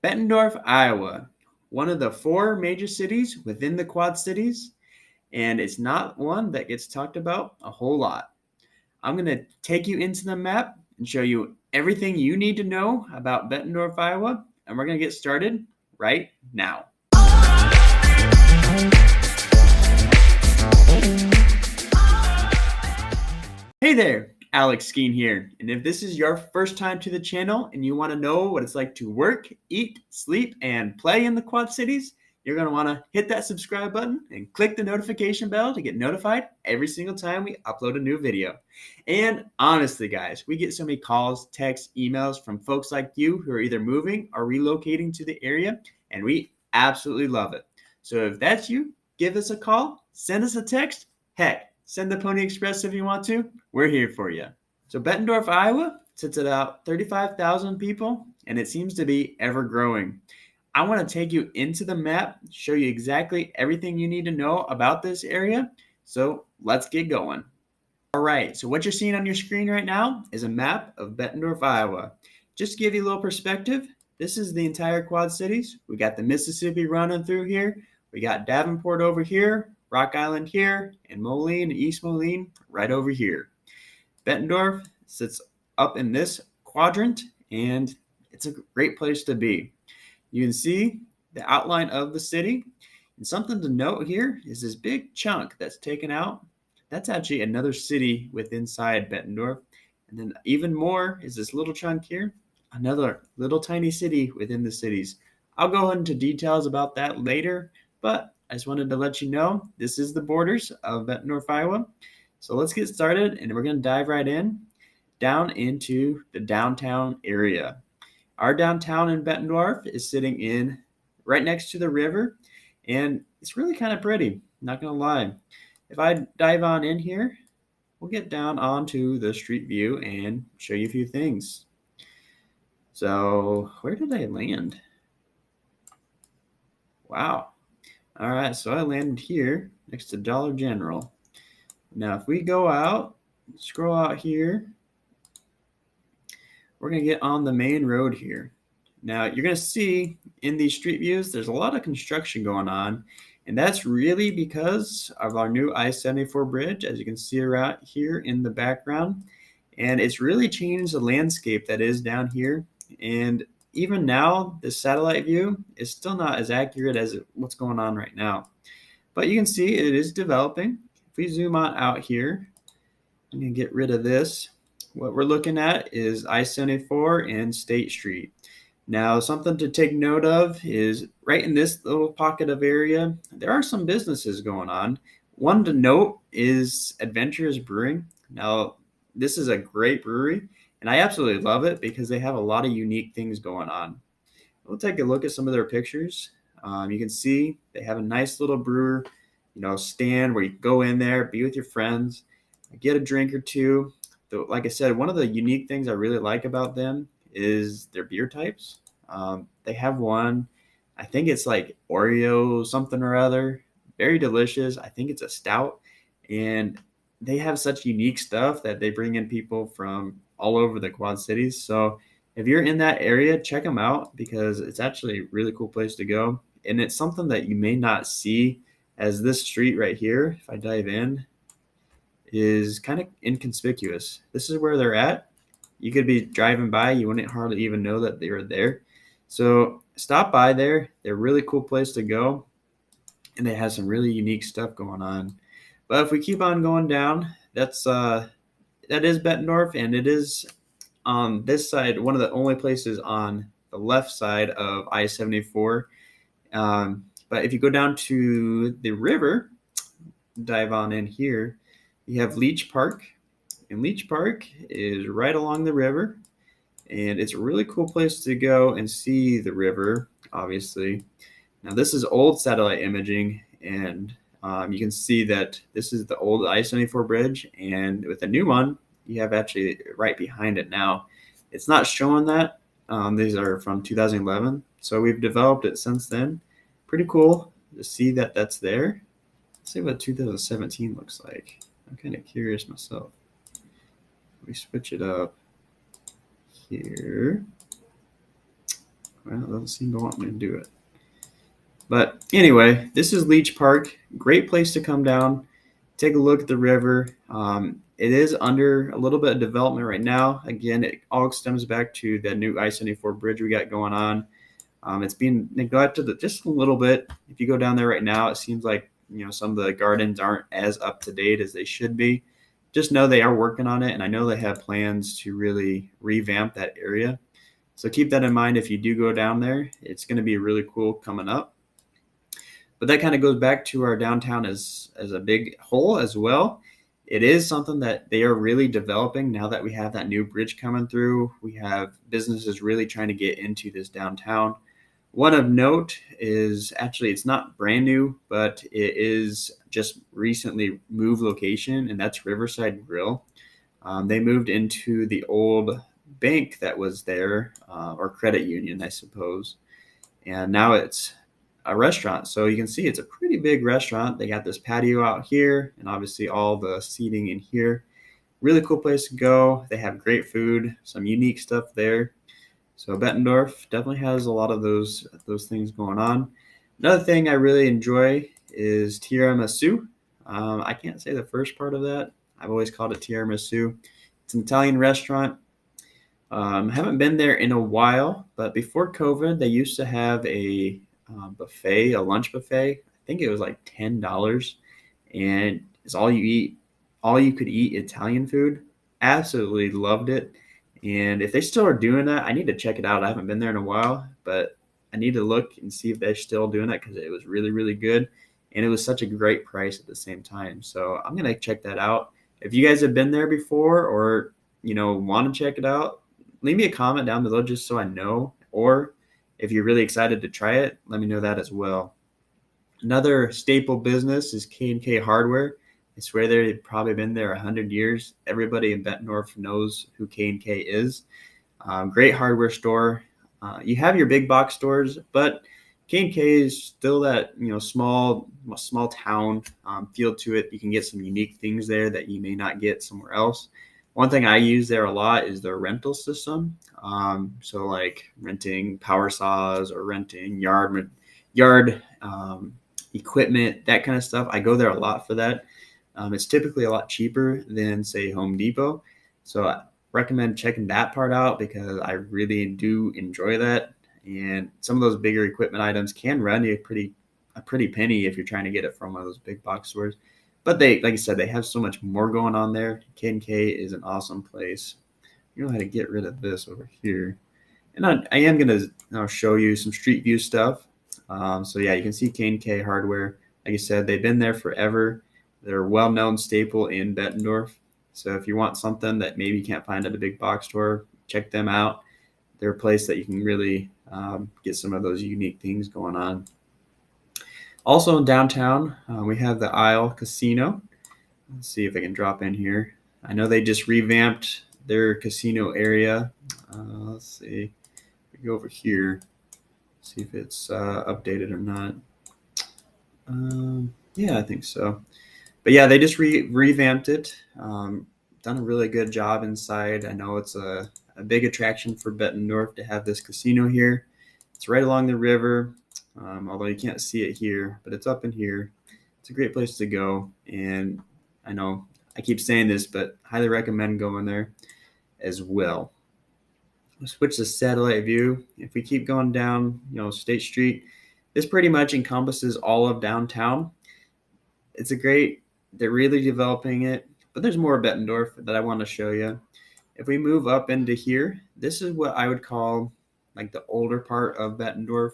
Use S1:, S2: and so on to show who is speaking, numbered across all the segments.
S1: Bettendorf, Iowa, one of the 4 major cities within the Quad Cities, and it's not one that gets talked about a whole lot. I'm going to take you into the map and show you everything you need to know about Bettendorf, Iowa, and we're going to get started right now. Hey there, Alex Skeen here, and if this is your first time to the channel and you want to know what it's like to work, eat, sleep, and play in the Quad Cities, you're going to want to hit that subscribe button and click the notification bell to get notified every single time we upload a new video. And honestly, guys, we get so many calls, texts, emails from folks like you who are either moving or relocating to the area, and we absolutely love it. So if that's you, give us a call, send us a text, heck, send the Pony Express if you want to. We're here for you. So Bettendorf, Iowa sits at about 35,000 people, and it seems to be ever growing. I want to take you into the map, show you exactly everything you need to know about this area. So let's get going. All right, so what you're seeing on your screen right now is a map of Bettendorf, Iowa. Just to give you a little perspective, this is the entire Quad Cities. We got the Mississippi running through here. We got Davenport over here, Rock Island here, and Moline, East Moline right over here. Bettendorf sits up in this quadrant, and it's a great place to be. You can see the outline of the city, and something to note here is this big chunk that's taken out. That's actually another city within inside Bettendorf, and then even more is this little chunk here, another little tiny city within the cities. I'll go into details about that later, but I just wanted to let you know this is the borders of Bettendorf, Iowa. So let's get started, and we're going to dive right in down into the downtown area. Our downtown in Bettendorf is sitting in right next to the river, and it's really kind of pretty, not going to lie. If I dive on in here, we'll get down onto the street view and show you a few things. So where did I land? Wow. All right, so I landed here next to Dollar General. Now, if we go out, scroll out here, we're going to get on the main road here. Now, you're going to see in these street views, there's a lot of construction going on, and that's really because of our new I-74 bridge, as you can see right here in the background. And it's really changed the landscape that is down here. And even now, the satellite view is still not as accurate as what's going on right now. But you can see it is developing. If we zoom on out here, I'm going to get rid of this. What we're looking at is I-74 and State Street. Now, something to take note of is right in this little pocket of area, there are some businesses going on. One to note is Adventurous Brewing. Now, this is a great brewery, and I absolutely love it because they have a lot of unique things going on. We'll take a look at some of their pictures. You can see they have a nice little brewer, stand where you can go in there, be with your friends, get a drink or two. Like I said, one of the unique things I really like about them is their beer types. They have one, I think it's like Oreo something or other, very delicious. I think it's a stout, and they have such unique stuff that they bring in people from all over the Quad Cities. So if you're in that area, check them out because it's actually a really cool place to go. And it's something that you may not see, as this street right here, if I dive in, is kind of inconspicuous. This is where they're at. You could be driving by, you wouldn't hardly even know that they were there. So stop by there. They're a really cool place to go, and they have some really unique stuff going on. But if we keep on going down, that is Bettendorf, and it is on this side, one of the only places on the left side of I-74. But if you go down to the river, dive on in here, you have Leech Park. And Leech Park is right along the river, and it's a really cool place to go and see the river, obviously. Now, this is old satellite imaging, and you can see that this is the old I-74 bridge, and with the new one, you have actually right behind it now. It's not showing that. These are from 2011, so we've developed it since then. Pretty cool to see that that's there. Let's see what 2017 looks like. I'm kind of curious myself. We switch it up here. Well, it doesn't seem to want me to do it. But anyway, this is Leech Park. Great place to come down, take a look at the river. It is under a little bit of development right now. Again, it all stems back to the new I-74 bridge we got going on. It's being neglected just a little bit. If you go down there right now, it seems like some of the gardens aren't as up to date as they should be. Just know they are working on it, and I know they have plans to really revamp that area. So keep that in mind if you do go down there. It's going to be really cool coming up. But that kind of goes back to our downtown as a big whole as well. It is something that they are really developing now that we have that new bridge coming through. We have businesses really trying to get into this downtown. One of note is actually it's not brand new, but it is just recently moved location, and that's Riverside Grill. They moved into the old bank that was there, or credit union, I suppose, and now it's a restaurant. So you can see it's a pretty big restaurant. They got this patio out here, and obviously all the seating in here. Really cool place to go. They have great food, some unique stuff there. So Bettendorf definitely has a lot of those things going on. Another thing I really enjoy is tiramisu. I can't say the first part of that. I've always called it tiramisu. It's an Italian restaurant. Haven't been there in a while, but before COVID, they used to have a buffet, a lunch buffet. I think it was like $10, and it's all you eat, all you could eat Italian food. Absolutely loved it. And if they still are doing that, I need to check it out. I haven't been there in a while, but I need to look and see if they're still doing that because it was really, really good. And it was such a great price at the same time. So I'm going to check that out. If you guys have been there before or, want to check it out, leave me a comment down below just so I know. Or if you're really excited to try it, let me know that as well. Another staple business is Kmk Hardware. I swear they've probably been there 100 years. Everybody in Bettendorf knows who K&K is. Great hardware store. You have your big box stores, but K&K is still that small town feel to it. You can get some unique things there that you may not get somewhere else. One thing I use there a lot is their rental system. So like renting power saws or renting yard equipment, that kind of stuff. I go there a lot for that. It's typically a lot cheaper than, say, Home Depot. So I recommend checking that part out because I really do enjoy that. And some of those bigger equipment items can run you a pretty penny if you're trying to get it from one of those big box stores. But they, like I said, they have so much more going on there. K&K is an awesome place. You know how to get rid of this over here. And I am going to now show you some street view stuff. So yeah, you can see Kmk Hardware. Like I said, they've been there forever. They're a well-known staple in Bettendorf. So if you want something that maybe you can't find at a big box store, check them out. They're a place that you can really get some of those unique things going on. Also in downtown, we have the Isle Casino. Let's see if I can drop in here. I know they just revamped their casino area. Let's see. We go over here, see if it's updated or not. Yeah, I think so. But yeah, they just revamped it. Done a really good job inside. I know it's a big attraction for Bettendorf to have this casino here. It's right along the river, although you can't see it here, but it's up in here. It's a great place to go, and I know I keep saying this, but highly recommend going there as well. We'll switch to satellite view. If we keep going down, State Street, this pretty much encompasses all of downtown. They're really developing it, but there's more Bettendorf that I want to show you. If we move up into here, this is what I would call like the older part of Bettendorf,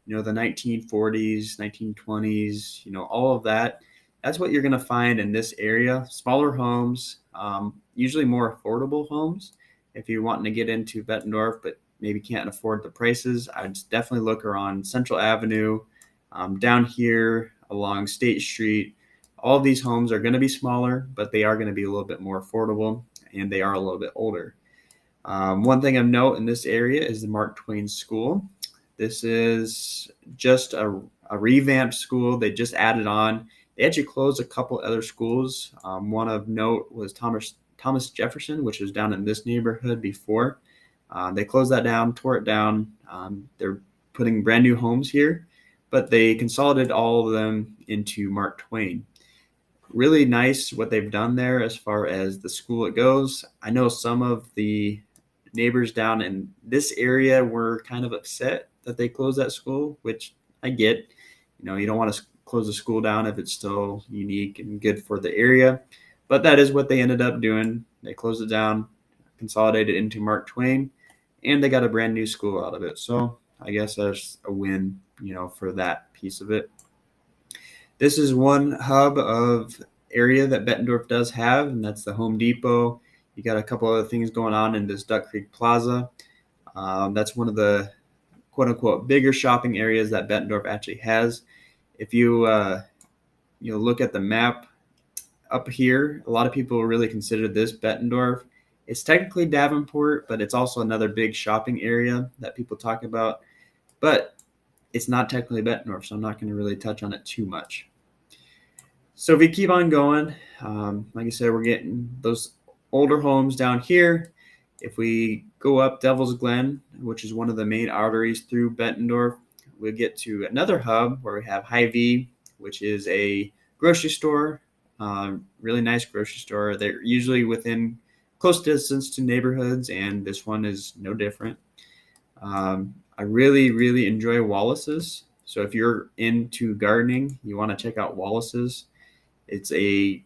S1: the 1940s, 1920s, all of that. That's what you're going to find in this area. Smaller homes, usually more affordable homes. If you're wanting to get into Bettendorf, but maybe can't afford the prices, I'd definitely look around Central Avenue, down here along State Street. All of these homes are going to be smaller, but they are going to be a little bit more affordable, and they are a little bit older. One thing of note in this area is the Mark Twain School. This is just a revamped school. They just added on. They actually closed a couple other schools. One of note was Thomas Jefferson, which was down in this neighborhood before. They closed that down, tore it down. They're putting brand new homes here, but they consolidated all of them into Mark Twain. Really nice what they've done there as far as the school it goes. I know some of the neighbors down in this area were kind of upset that they closed that school, which I get. You don't want to close a school down if it's still unique and good for the area, but that is what they ended up doing. They closed it down, consolidated into Mark Twain, and they got a brand new school out of it. So I guess that's a win, for that piece of it. This is one hub of area that Bettendorf does have, and that's the Home Depot. You got a couple other things going on in this Duck Creek Plaza. That's one of the quote unquote bigger shopping areas that Bettendorf actually has. If you look at the map up here, a lot of people really consider this Bettendorf. It's technically Davenport, but it's also another big shopping area that people talk about. But it's not technically Bettendorf, so I'm not going to really touch on it too much. So if we keep on going, like I said, we're getting those older homes down here. If we go up Devil's Glen, which is one of the main arteries through Bettendorf, we'll get to another hub where we have Hy-Vee, which is a grocery store, really nice grocery store. They're usually within close distance to neighborhoods, and this one is no different. I really, really enjoy Wallace's. So if you're into gardening, you want to check out Wallace's. It's a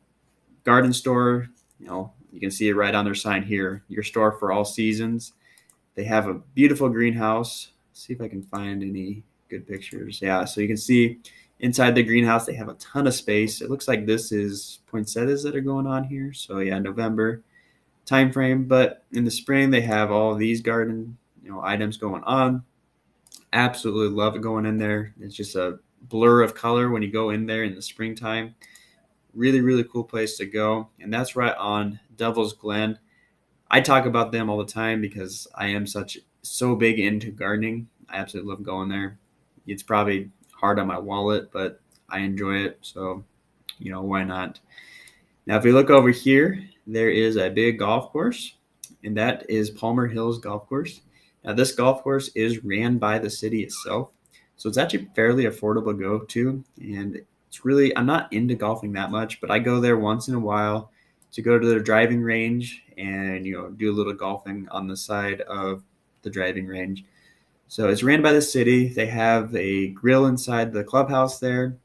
S1: garden store. You can see it right on their sign here, your store for all seasons. They have a beautiful greenhouse. Let's see if I can find any good pictures. Yeah, so you can see inside the greenhouse, they have a ton of space. It looks like this is poinsettias that are going on here. So yeah, November time frame. But in the spring, they have all of these garden items going on. Absolutely love going in there. It's just a blur of color when you go in there in the springtime. Really, really cool place to go. And that's right on Devil's Glen. I talk about them all the time because I am so big into gardening. I absolutely love going there. It's probably hard on my wallet, but I enjoy it. So, why not? Now, if we look over here, there is a big golf course, and that is Palmer Hills Golf Course. Now, this golf course is ran by the city itself, so it's actually fairly affordable to go to. And it's really, I'm not into golfing that much, but I go there once in a while to go to their driving range and do a little golfing on the side of the driving range. So it's ran by the city. They have a grill inside the clubhouse there,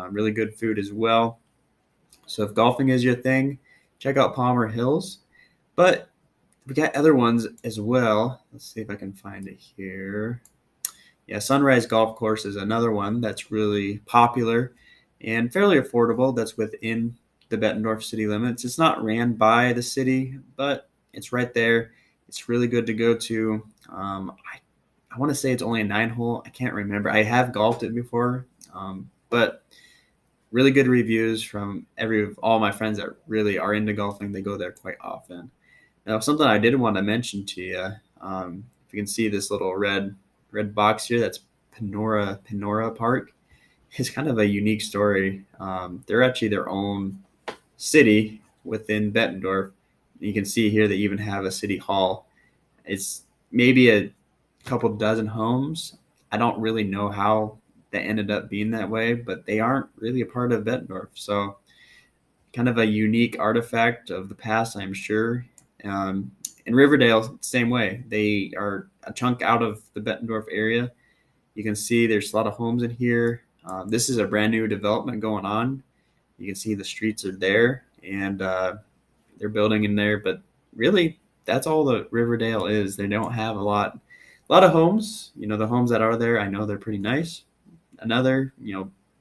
S1: really good food as well. So if golfing is your thing, check out Palmer Hills. But we got other ones as well. Let's see if I can find it here. Yeah, Sunrise Golf Course is another one that's really popular and fairly affordable. That's within the Bettendorf city limits. It's not ran by the city, but it's right there. It's really good to go to. I want to say it's only a 9-hole. I can't remember. I have golfed it before, but really good reviews from all my friends that really are into golfing. They go there quite often. Now, something I did want to mention to you, if you can see this little red box here, that's Penora Park. It's kind of a unique story. They're actually their own city within Bettendorf. You can see here they even have a city hall. It's maybe a couple dozen homes. I don't really know how that ended up being that way, but they aren't really a part of Bettendorf. So kind of a unique artifact of the past, I'm sure. In Riverdale, same way. They are a chunk out of the Bettendorf area. You can see there's a lot of homes in here. This is a brand new development going on. You can see the streets are there, and they're building in there. But really, that's all that Riverdale is. They don't have a lot of homes. The homes that are there, I know they're pretty nice. Another,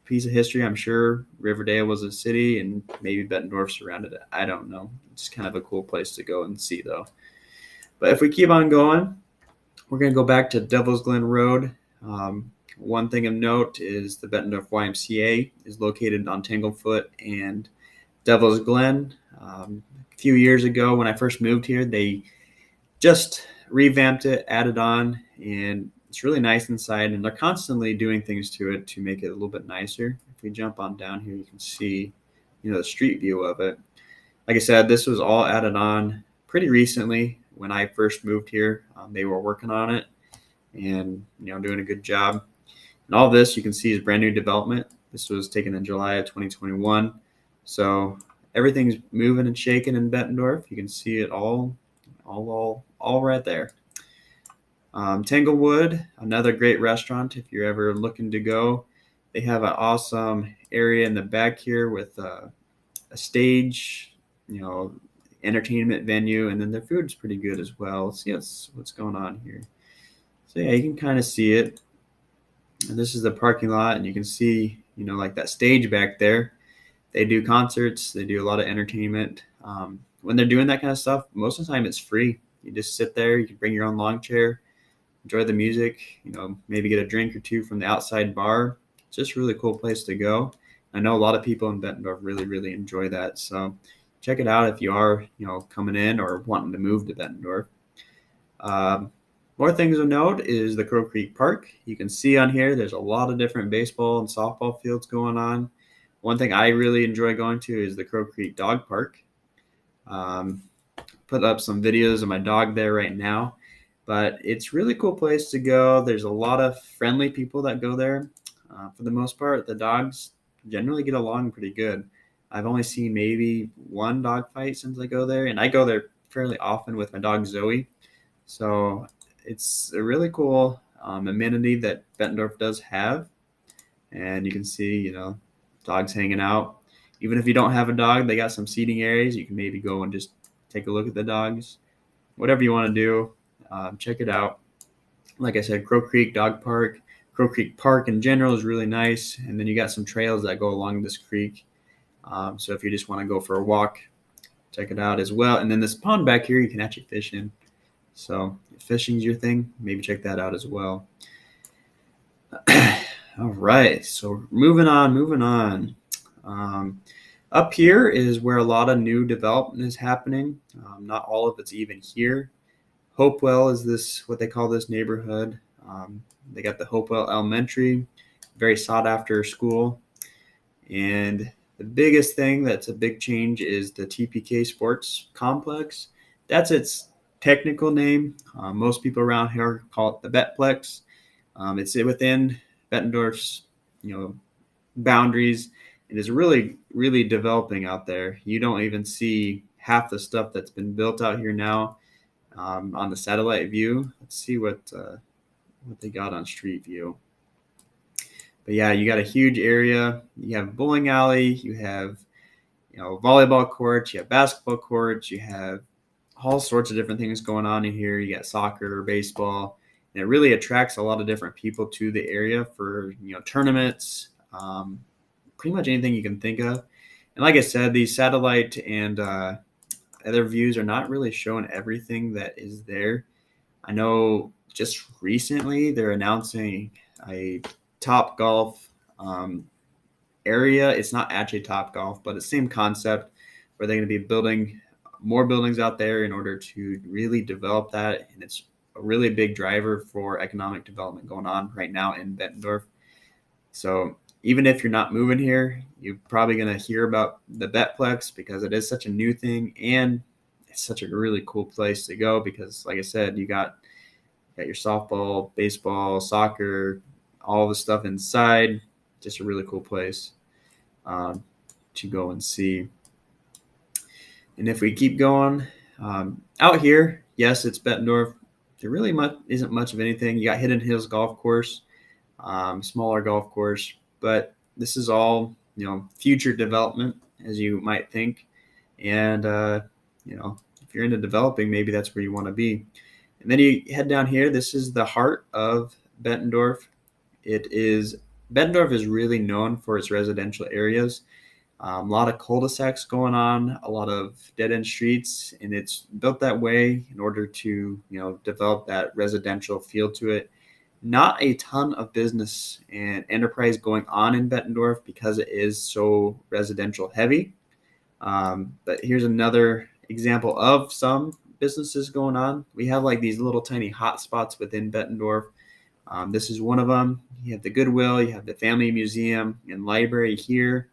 S1: piece of history, I'm sure Riverdale was a city and maybe Bettendorf surrounded it. I don't know. It's kind of a cool place to go and see, though. But if we keep on going, we're going to go back to Devil's Glen Road. One thing of note is the Bettendorf YMCA is located on Tanglefoot and Devil's Glen. A few years ago when I first moved here, they just revamped it, added on, and it's really nice inside, and they're constantly doing things to it to make it a little bit nicer. If we jump on down here, you can see, the street view of it. Like I said, this was all added on pretty recently. when I first moved here. They were working on it and doing a good job. And all this you can see is brand new development. This was taken in July of 2021. So everything's moving and shaking in Bettendorf. You can see it all right there. Tanglewood, another great restaurant if you're ever looking to go. They have an awesome area in the back here with a stage, entertainment venue, and then their food's pretty good as well. Let's see what's going on here. So yeah, you can kind of see it. And this is the parking lot, and you can see, like that stage back there. They do concerts. They do a lot of entertainment. When they're doing that kind of stuff, most of the time it's free. You just sit there. You can bring your own lawn chair, enjoy the music, maybe get a drink or two from the outside bar. It's just a really cool place to go. I know a lot of people in Bettendorf really, really enjoy that. So check it out if you are, coming in or wanting to move to Bettendorf. More things of note is the Crow Creek Park. You can see on here there's a lot of different baseball and softball fields going on. One thing I really enjoy going to is the Crow Creek Dog Park. Put up some videos of my dog there right now, but it's a really cool place to go. There's a lot of friendly people that go there. For the most part, the dogs generally get along pretty good. I've only seen maybe one dog fight since I go there, and I go there fairly often with my dog Zoe. So it's a really cool amenity that Bettendorf does have. And you can see, dogs hanging out. Even if you don't have a dog, they got some seating areas. You can maybe go and just take a look at the dogs. Whatever you want to do, check it out. Like I said, Crow Creek Dog Park. Crow Creek Park in general is really nice. And then you got some trails that go along this creek. So if you just want to go for a walk, check it out as well. And then this pond back here, you can actually fish in. So if fishing's your thing, maybe check that out as well. All right, so moving on. Up here is where a lot of new development is happening. Not all of it's even here. Hopewell is what they call this neighborhood. They got the Hopewell Elementary, very sought after school. And the biggest thing that's a big change is the TPK Sports Complex. That's its technical name. Most people around here call it the Betplex. It's within Bettendorf's, boundaries. It is really, really developing out there. You don't even see half the stuff that's been built out here now on the satellite view. Let's see what they got on street view. But yeah, you got a huge area. You have a bowling alley. You have, volleyball courts. You have basketball courts. You have all sorts of different things going on in here. You got soccer, baseball, and it really attracts a lot of different people to the area for tournaments, pretty much anything you can think of. And like I said, these satellite and other views are not really showing everything that is there. I know just recently they're announcing a Top Golf area. It's not actually Top Golf, but it's the same concept where they're going to be building more buildings out there in order to really develop that. And it's a really big driver for economic development going on right now in Bettendorf. So even if you're not moving here, you're probably going to hear about the Betplex because it is such a new thing and it's such a really cool place to go because, like I said, you got your softball, baseball, soccer, all the stuff inside. Just a really cool place to go and see. And if we keep going out here, yes, it's Bettendorf. There really isn't much of anything. You got Hidden Hills Golf Course, smaller golf course, but this is all future development, as you might think. And if you're into developing, maybe that's where you want to be. And then you head down here. This is the heart of Bettendorf. Bettendorf is really known for its residential areas. A lot of cul-de-sacs going on, a lot of dead-end streets, and it's built that way in order to develop that residential feel to it. Not a ton of business and enterprise going on in Bettendorf because it is so residential heavy. But here's another example of some businesses going on. We have like these little tiny hot spots within Bettendorf. This is one of them. You have the Goodwill, you have the Family Museum and Library here.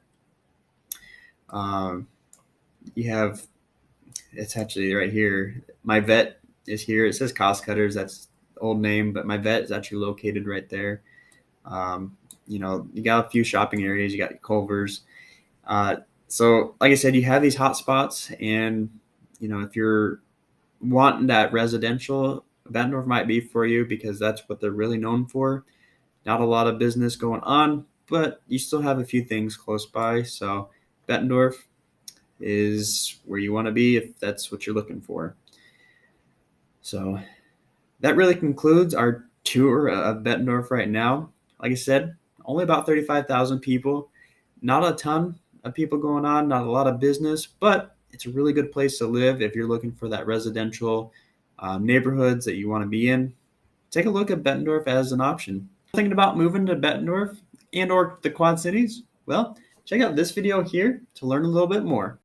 S1: You have, it's actually right here, My Vet is here. It says Cost Cutters. That's the old name, but my vet is actually located right there. You know, you got a few shopping areas. You got your Culver's. So, like I said, you have these hot spots, and you know, if you're wanting that residential, Bettendorf might be for you because that's what they're really known for. Not a lot of business going on, but you still have a few things close by. So, Bettendorf is where you want to be if that's what you're looking for. So, that really concludes our tour of Bettendorf right now. Like I said, only about 35,000 people. Not a ton of people going on, not a lot of business, but it's a really good place to live if you're looking for that residential neighborhoods that you want to be in. Take a look at Bettendorf as an option. Thinking about moving to Bettendorf and or the Quad Cities? Well, check out this video here to learn a little bit more.